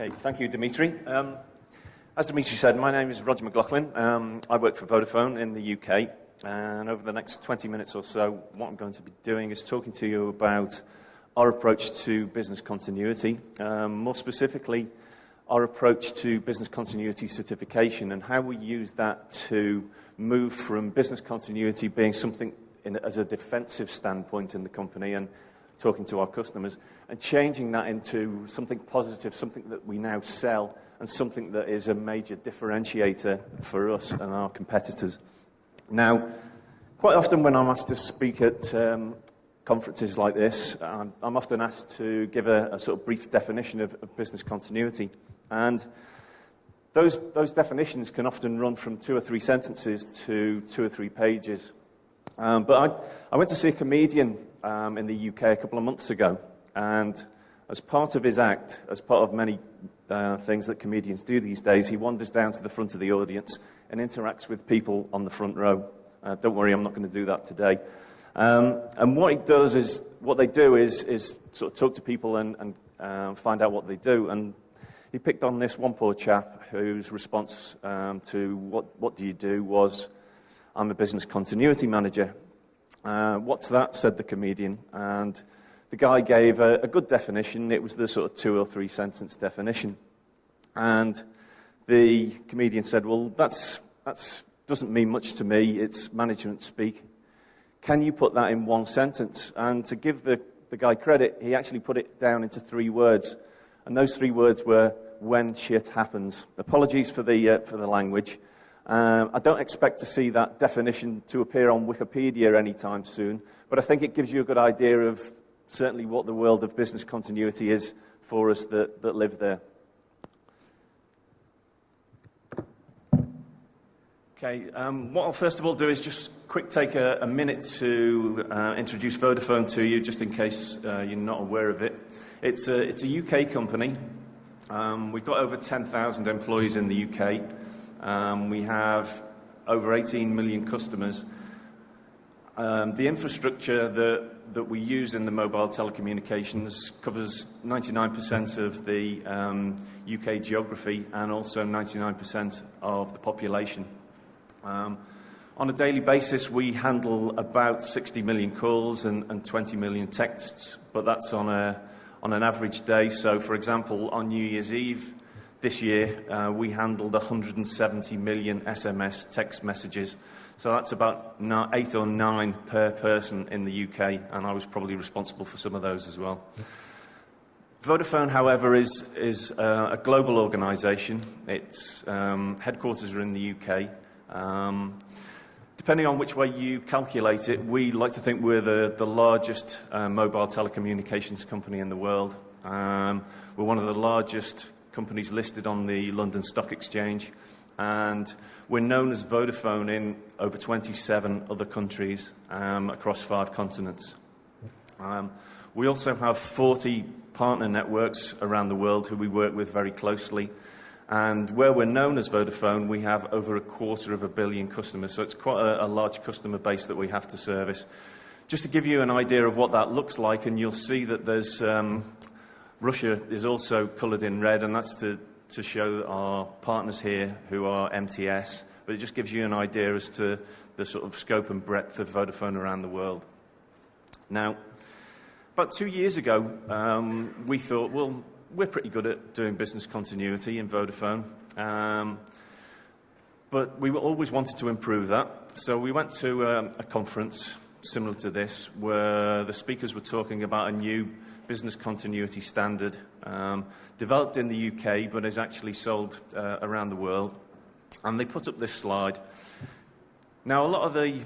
Okay, thank you, Dimitri. As Dimitri said, my name is Roger Maklaflin. I work for Vodafone in the UK, and over the next 20 minutes or so, what I'm going to be doing is talking to you about our approach to business continuity, more specifically, our approach to business continuity certification and how we use that to move from business continuity being something as a defensive standpoint in the company and talking to our customers, and changing that into something positive, something that we now sell, and something that is a major differentiator for us and our competitors. Now, quite often when I'm asked to speak at conferences like this, I'm often asked to give a sort of brief definition of business continuity. And those definitions can often run from 2 or 3 sentences to 2 or 3 pages. But I went to see a comedian in the UK a couple of months ago, and as part of his act, as part of many things that comedians do these days, he wanders down to the front of the audience and interacts with people on the front row. Don't worry, I'm not going to do that today. And what they do is sort of talk to people and find out what they do. And he picked on this one poor chap whose response to what do you do was, I'm a business continuity manager. What's that? Said the comedian. And the guy gave a good definition. It was the sort of 2 or 3 sentence definition. And the comedian said, well, that's doesn't mean much to me. It's management speak. Can you put that in 1 sentence? And to give the guy credit, he actually put it down into 3 words. And those 3 words were, when shit happens. Apologies for the language. I don't expect to see that definition to appear on Wikipedia anytime soon, but I think it gives you a good idea of certainly what the world of business continuity is for us that live there. Okay, what I'll first of all do is just take a minute to introduce Vodafone to you, just in case you're not aware of it. It's a UK company. We've got over 10,000 employees in the UK. We have over 18 million customers. The infrastructure that we use in the mobile telecommunications covers 99% of the UK geography and also 99% of the population. On a daily basis, we handle about 60 million calls and 20 million texts, but that's on an average day. So, for example, on New Year's Eve this year, we handled 170 million SMS text messages. So that's about 8 or 9 per person in the UK, and I was probably responsible for some of those as well. Vodafone, however, is a global organisation. Its headquarters are in the UK. Depending on which way you calculate it, we like to think we're the largest mobile telecommunications company in the world. We're one of the largest companies listed on the London Stock Exchange, and we're known as Vodafone in over 27 other countries across 5 continents. We also have 40 partner networks around the world who we work with very closely, and where we're known as Vodafone, we have over 250 million customers, so it's quite a large customer base that we have to service. Just to give you an idea of what that looks like, and you'll see that there's Russia is also coloured in red, and that's to show our partners here who are MTS, but it just gives you an idea as to the sort of scope and breadth of Vodafone around the world. Now, about 2 years ago, we thought, well, we're pretty good at doing business continuity in Vodafone, but we always wanted to improve that. So we went to a conference similar to this, where the speakers were talking about a new business continuity standard developed in the UK but is actually sold around the world. And they put up this slide. Now, a lot of the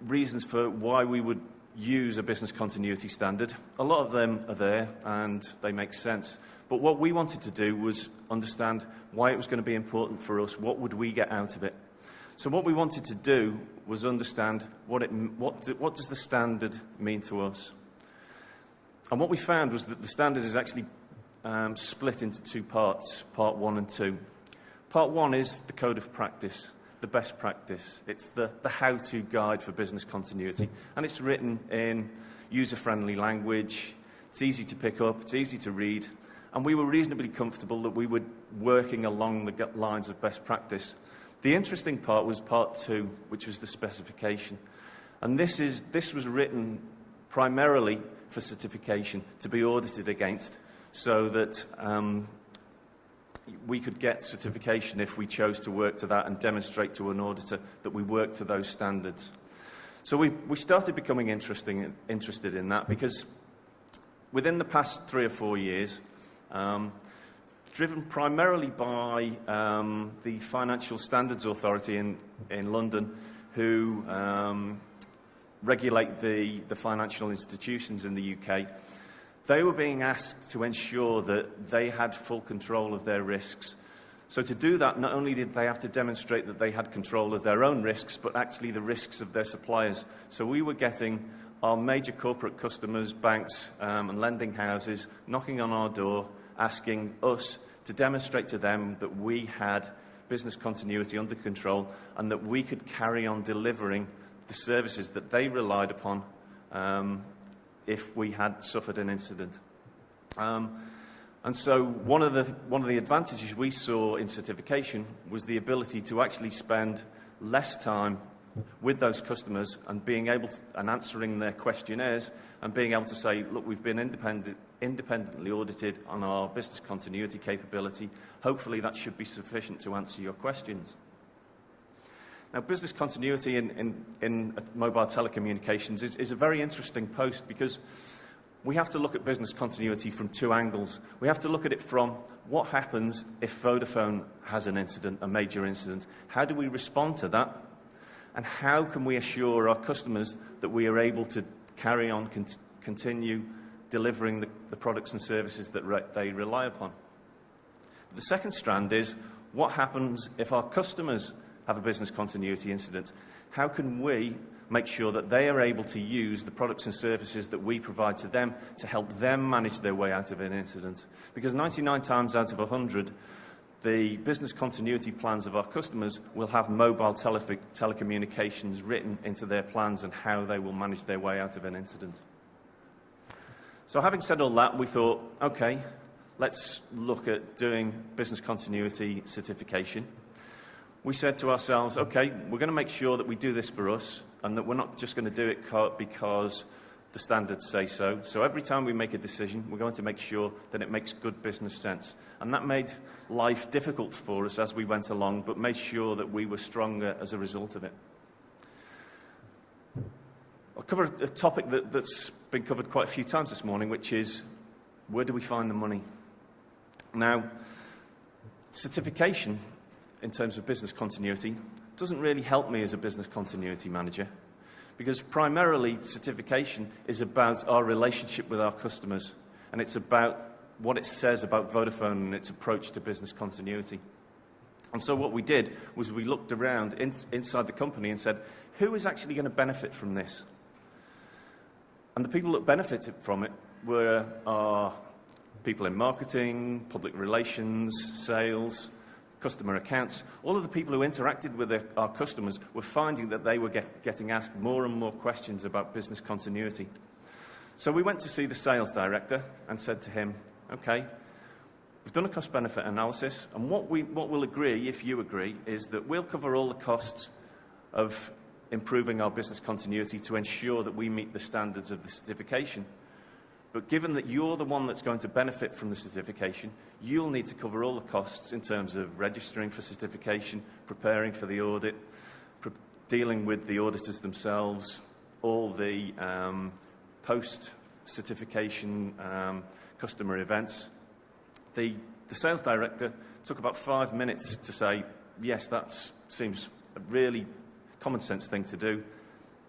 reasons for why we would use a business continuity standard, a lot of them are there and they make sense. But what we wanted to do was understand why it was going to be important for us. What would we get out of it? So what we wanted to do was understand what does the standard mean to us? And what we found was that the standard is actually split into 2 parts, part 1 and 2. Part 1 is the code of practice, the best practice. It's the how-to guide for business continuity. And it's written in user-friendly language. It's easy to pick up, it's easy to read, and we were reasonably comfortable that we were working along the lines of best practice. The interesting part was part 2, which was the specification. And this was written primarily for certification, to be audited against, so that we could get certification if we chose to work to that and demonstrate to an auditor that we work to those standards. So we started becoming interested in that, because within the past 3 or 4 years, driven primarily by the Financial Standards Authority in London, who regulate the financial institutions in the UK, they were being asked to ensure that they had full control of their risks. So to do that, not only did they have to demonstrate that they had control of their own risks, but actually the risks of their suppliers. So we were getting our major corporate customers, banks and lending houses, knocking on our door, asking us to demonstrate to them that we had business continuity under control and that we could carry on delivering the services that they relied upon if we had suffered an incident. And so one of the advantages we saw in certification was the ability to actually spend less time with those customers and being able to, and answering their questionnaires and being able to say, look, we've been independently audited on our business continuity capability. Hopefully that should be sufficient to answer your questions. Now, business continuity in mobile telecommunications is a very interesting post, because we have to look at business continuity from 2 angles. We have to look at it from what happens if Vodafone has an incident, a major incident. How do we respond to that? And how can we assure our customers that we are able to carry on, continue delivering the products and services that they rely upon? The second strand is, what happens if our customers have a business continuity incident? How can we make sure that they are able to use the products and services that we provide to them to help them manage their way out of an incident? Because 99 times out of 100, the business continuity plans of our customers will have mobile telecommunications written into their plans and how they will manage their way out of an incident. So having said all that, we thought, okay, let's look at doing business continuity certification. We said to ourselves, okay, we're going to make sure that we do this for us and that we're not just going to do it because the standards say so. So every time we make a decision, we're going to make sure that it makes good business sense. And that made life difficult for us as we went along, but made sure that we were stronger as a result of it. I'll cover a topic that's been covered quite a few times this morning, which is, where do we find the money? Now, certification in terms of business continuity doesn't really help me as a business continuity manager, because primarily certification is about our relationship with our customers, and it's about what it says about Vodafone and its approach to business continuity. And so what we did was we looked around inside the company and said, who is actually going to benefit from this? And the people that benefited from it were our people in marketing, public relations, sales, customer accounts. All of the people who interacted with our customers were finding that they were getting asked more and more questions about business continuity. So we went to see the sales director and said to him, okay, we've done a cost-benefit analysis, and what we'll agree, if you agree, is that we'll cover all the costs of improving our business continuity to ensure that we meet the standards of the certification. But given that you're the one that's going to benefit from the certification, you'll need to cover all the costs in terms of registering for certification, preparing for the audit, dealing with the auditors themselves, all the post-certification customer events. The sales director took about 5 minutes to say, yes, that seems a really common sense thing to do.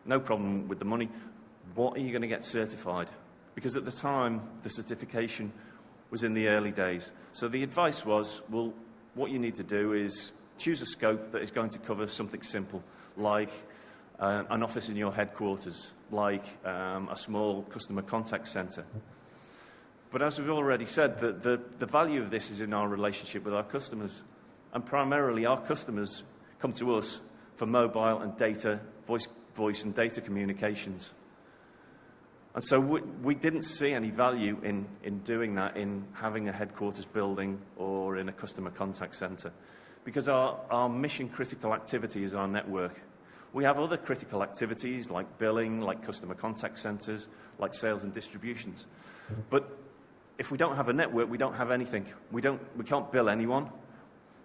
No problem with the money. What are you going to get certified? Because at the time, the certification was in the early days. So the advice was, well, what you need to do is choose a scope that is going to cover something simple, like an office in your headquarters, like a small customer contact centre. But as we've already said, the value of this is in our relationship with our customers. And primarily, our customers come to us for mobile and data, voice and data communications. And so we didn't see any value in doing that, in having a headquarters building or in a customer contact centre, because our mission-critical activity is our network. We have other critical activities like billing, like customer contact centres, like sales and distributions. But if we don't have a network, we don't have anything. We can't bill anyone.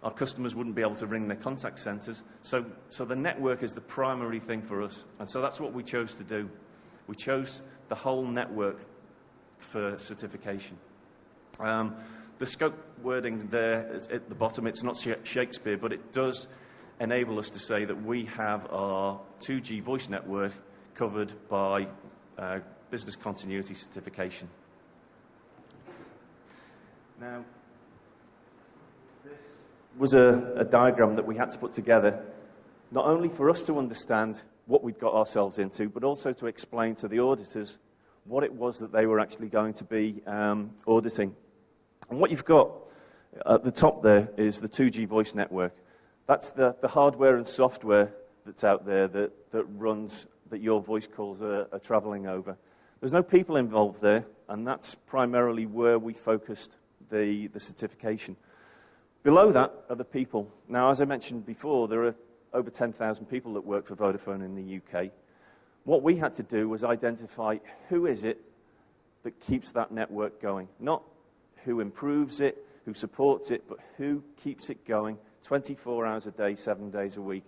Our customers wouldn't be able to ring their contact centres. So the network is the primary thing for us. And so that's what we chose to do. We chose the whole network for certification. The scope wording there is at the bottom. It's not Shakespeare, but it does enable us to say that we have our 2G voice network covered by business continuity certification. Now, this was a diagram that we had to put together, not only for us to understand what we'd got ourselves into, but also to explain to the auditors what it was that they were actually going to be auditing. And what you've got at the top there is the 2G voice network. That's the hardware and software that's out there that runs, that your voice calls are travelling over. There's no people involved there, and that's primarily where we focused the certification. Below that are the people. Now, as I mentioned before, there are over 10,000 people that work for Vodafone in the UK. What we had to do was identify who is it that keeps that network going. Not who improves it, who supports it, but who keeps it going 24 hours a day, 7 days a week.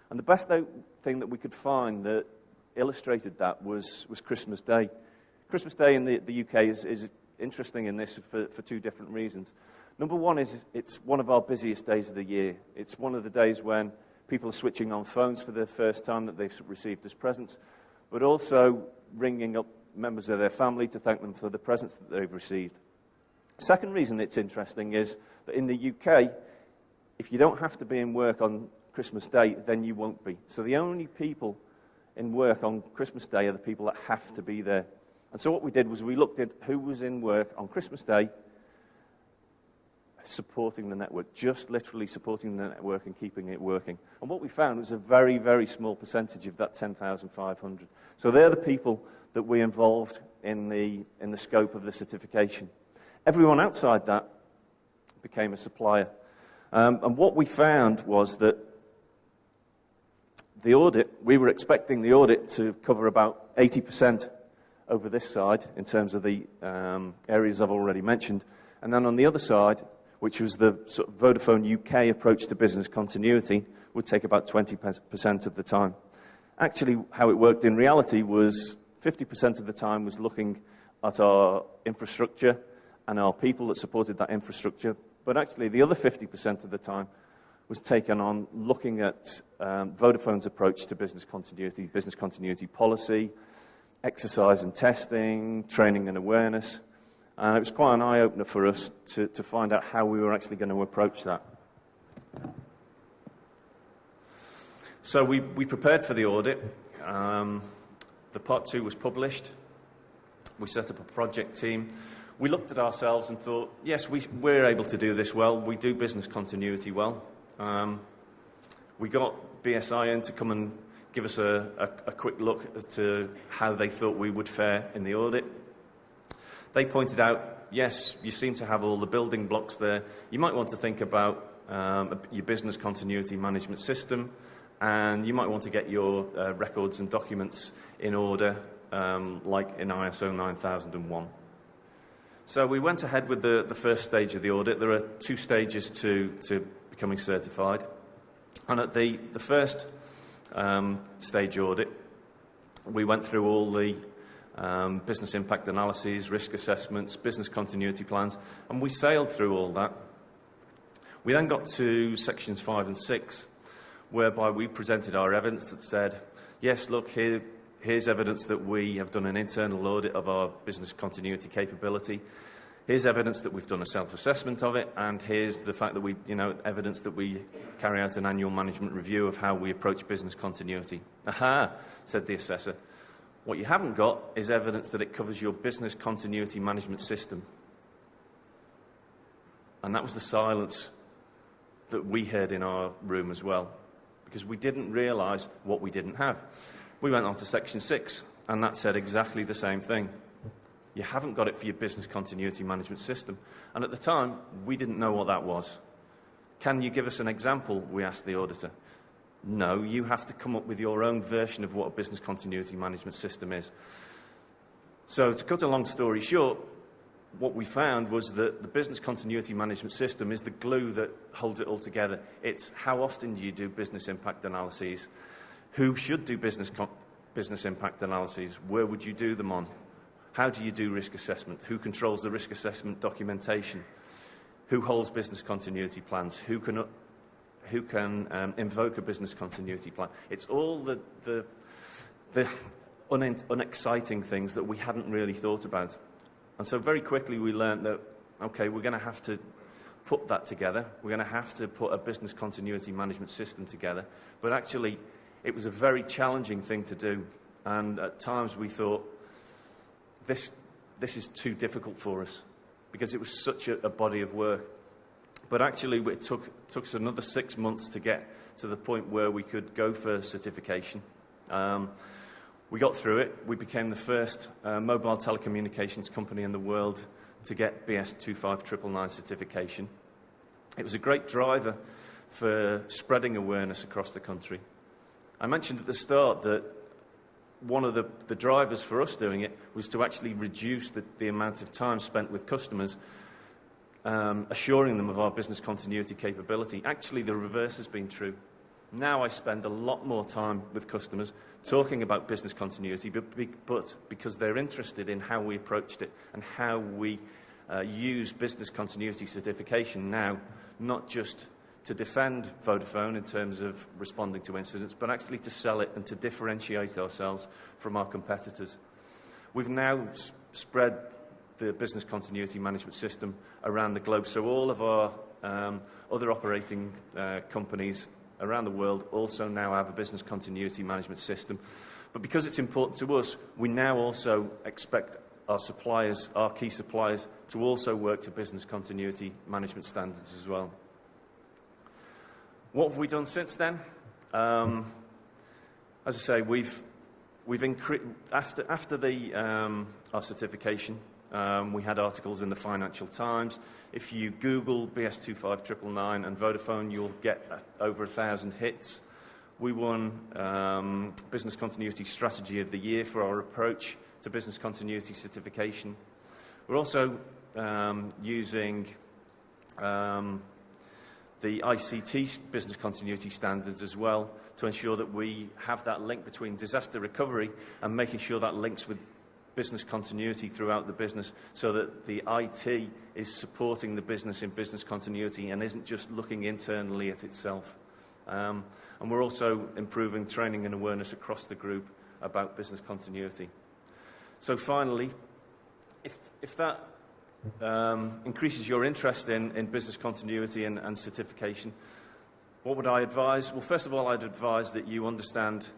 And the best thing that we could find that illustrated that was Christmas Day. Christmas Day in the UK is interesting in this for two different reasons. Number one is it's one of our busiest days of the year. It's one of the days when people are switching on phones for the first time that they've received as presents, but also ringing up members of their family to thank them for the presents that they've received. Second reason it's interesting is that in the UK, if you don't have to be in work on Christmas Day, then you won't be. So the only people in work on Christmas Day are the people that have to be there. And so what we did was we looked at who was in work on Christmas Day supporting the network, just literally supporting the network and keeping it working. And what we found was a very, very small percentage of that 10,500. So they're the people that we involved in the scope of the certification. Everyone outside that became a supplier. And what we found was that the audit, we were expecting the audit to cover about 80% over this side in terms of the areas I've already mentioned. And then on the other side, which was the sort of Vodafone UK approach to business continuity, would take about 20% of the time. Actually, how it worked in reality was 50% of the time was looking at our infrastructure and our people that supported that infrastructure, but actually the other 50% of the time was taken on looking at Vodafone's approach to business continuity policy, exercise and testing, training and awareness. And it was quite an eye-opener for us to find out how we were actually going to approach that. So we prepared for the audit. The Part 2 was published. We set up a project team. We looked at ourselves and thought, yes, we're able to do this well. We do business continuity well. We got BSI in to come and give us a quick look as to how they thought we would fare in the audit. They pointed out, yes, you seem to have all the building blocks there. You might want to think about your business continuity management system, and you might want to get your records and documents in order, like in ISO 9001. So we went ahead with the first stage of the audit. There are 2 stages to becoming certified. And at the first stage audit, we went through all the business impact analyses, risk assessments, business continuity plans, and we sailed through all that. We then got to sections 5 and 6, whereby we presented our evidence that said, yes, look, here's evidence that we have done an internal audit of our business continuity capability. Here's evidence that we've done a self-assessment of it, and here's the fact that evidence that we carry out an annual management review of how we approach business continuity. Aha, said the assessor. What you haven't got is evidence that it covers your business continuity management system. And that was the silence that we heard in our room as well, because we didn't realise what we didn't have. We went on to section 6. and that said exactly the same thing. You haven't got it for your business continuity management system. And at the time, we didn't know what that was. Can you give us an example, we asked the auditor. No, you have to come up with your own version of what a business continuity management system is. So to cut a long story short, what we found was that the business continuity management system is the glue that holds it all together. It's how often do you do business impact analyses? Who should do business impact analyses? Where would you do them on? How do you do risk assessment? Who controls the risk assessment documentation? Who holds business continuity plans? Who can invoke a business continuity plan? It's all the unexciting things that we hadn't really thought about. And so very quickly we learned that, okay, we're going to have to put that together. We're going to have to put a business continuity management system together. But actually, it was a very challenging thing to do. And at times we thought, this is too difficult for us, because it was such a body of work. But actually, it took us another 6 months to get to the point where we could go for certification. We got through it. We became the first mobile telecommunications company in the world to get BS 25999 certification. It was a great driver for spreading awareness across the country. I mentioned at the start that one of the drivers for us doing it was to actually reduce the amount of time spent with customers, assuring them of our business continuity capability. Actually, the reverse has been true. Now I spend a lot more time with customers talking about business continuity, but because they're interested in how we approached it and how we use business continuity certification now, not just to defend Vodafone in terms of responding to incidents, but actually to sell it and to differentiate ourselves from our competitors. We've now spread the business continuity management system around the globe, so all of our other operating companies around the world also now have a business continuity management system. But because it's important to us, we now also expect our suppliers, our key suppliers, to also work to business continuity management standards as well. What have we done since then? As I say, we've increased after our certification. We had articles in the Financial Times. If you Google BS 25999 and Vodafone, you'll get over 1,000 hits. We won Business Continuity Strategy of the Year for our approach to business continuity certification. We're also using the ICT business continuity standards as well to ensure that we have that link between disaster recovery and making sure that links with business continuity throughout the business, so that the IT is supporting the business in business continuity and isn't just looking internally at itself. And we're also improving training and awareness across the group about business continuity. So finally, if that increases your interest in business continuity and certification, what would I advise? Well, first of all, I'd advise that you understand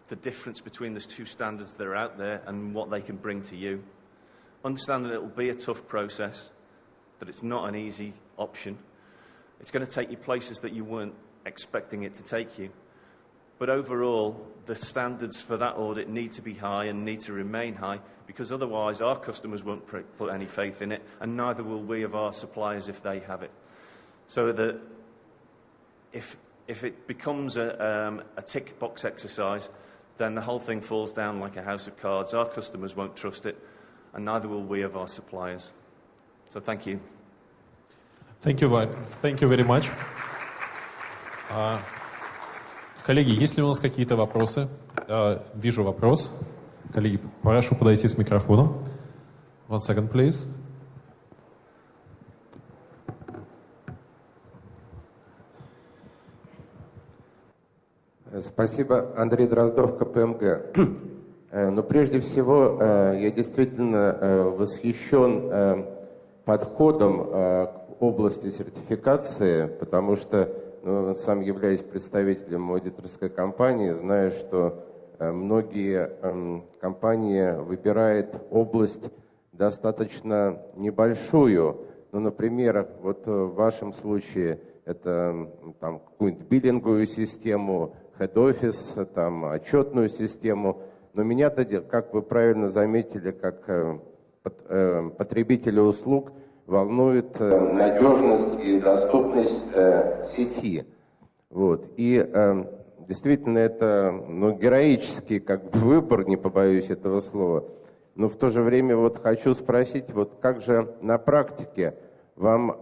the difference between the two standards that are out there and what they can bring to you. Understand that it will be a tough process, that it's not an easy option. It's going to take you places that you weren't expecting it to take you. But overall, the standards for that audit need to be high and need to remain high, because otherwise our customers won't put any faith in it, and neither will we of our suppliers if they have it. So that if it becomes a tick box exercise, then the whole thing falls down like a house of cards. Our customers won't trust it, and neither will we of our suppliers. So thank you. Thank you very much. Коллеги, есть ли у нас какие-то вопросы? Вижу вопрос. Коллеги, прошу подойти с микрофоном. 1 second, please. Спасибо, Андрей Дроздов, КПМГ. Но прежде всего, я действительно восхищен подходом к области сертификации, потому что сам являюсь представителем аудиторской компании, знаю, что многие компании выбирают область достаточно небольшую. Ну, например, вот в вашем случае это какую-нибудь биллинговую систему, head-office, отчетную систему. Но меня-то, как вы правильно заметили, как потребителя услуг, волнует надежность и доступность сети. Вот. И действительно это героический выбор, не побоюсь этого слова. Но в то же время хочу спросить, как же на практике вам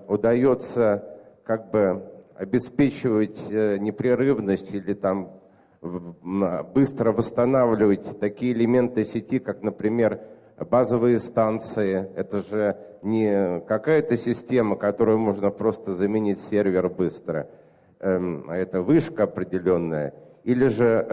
удается обеспечивать непрерывность или быстро восстанавливать такие элементы сети, как, например, базовые станции. Это же не какая-то система, которую можно просто заменить сервер быстро, а это вышка определенная. Или же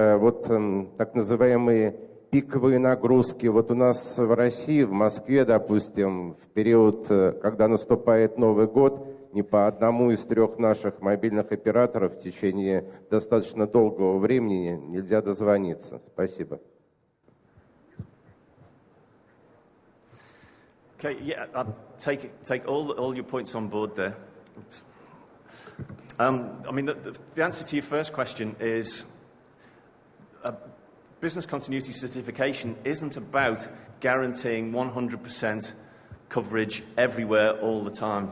так называемые пиковые нагрузки. У нас в России, в Москве, допустим, в период, когда наступает Новый год, ни по одному из 3 наших мобильных операторов в течение достаточно долгого времени нельзя дозвониться. Спасибо. Okay, yeah, I'll take all your points on board there. I mean, the answer to your first question is business continuity certification isn't about guaranteeing 100% coverage everywhere all the time.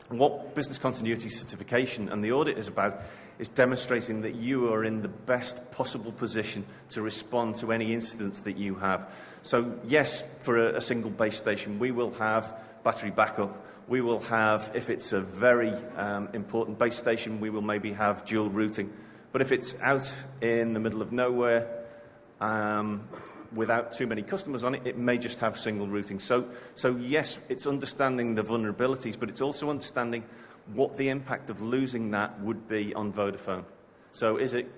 What business continuity certification and the audit is about is demonstrating that you are in the best possible position to respond to any incidents that you have. So yes, for a single base station, we will have battery backup. We will have, if it's a very important base station, we will maybe have dual routing. But if it's out in the middle of nowhere, without too many customers on it, it may just have single routing. So yes, it's understanding the vulnerabilities, but it's also understanding what the impact of losing that would be on Vodafone. So is it,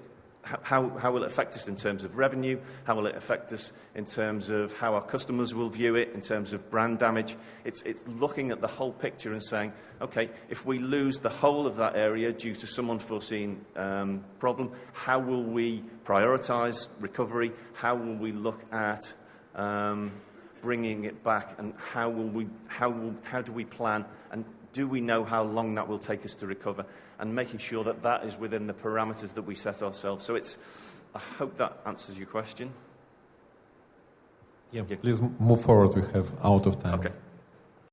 how will it affect us in terms of revenue? How will it affect us in terms of how our customers will view it, in terms of brand damage? It's looking at the whole picture and saying, okay, if we lose the whole of that area due to some unforeseen problem, how will we prioritise recovery? How will we look at bringing it back? And how do we plan? And do we know how long that will take us to recover? And making sure that that is within the parameters that we set ourselves. So I hope that answers your question. Yeah, please move forward. We have out of time. Okay.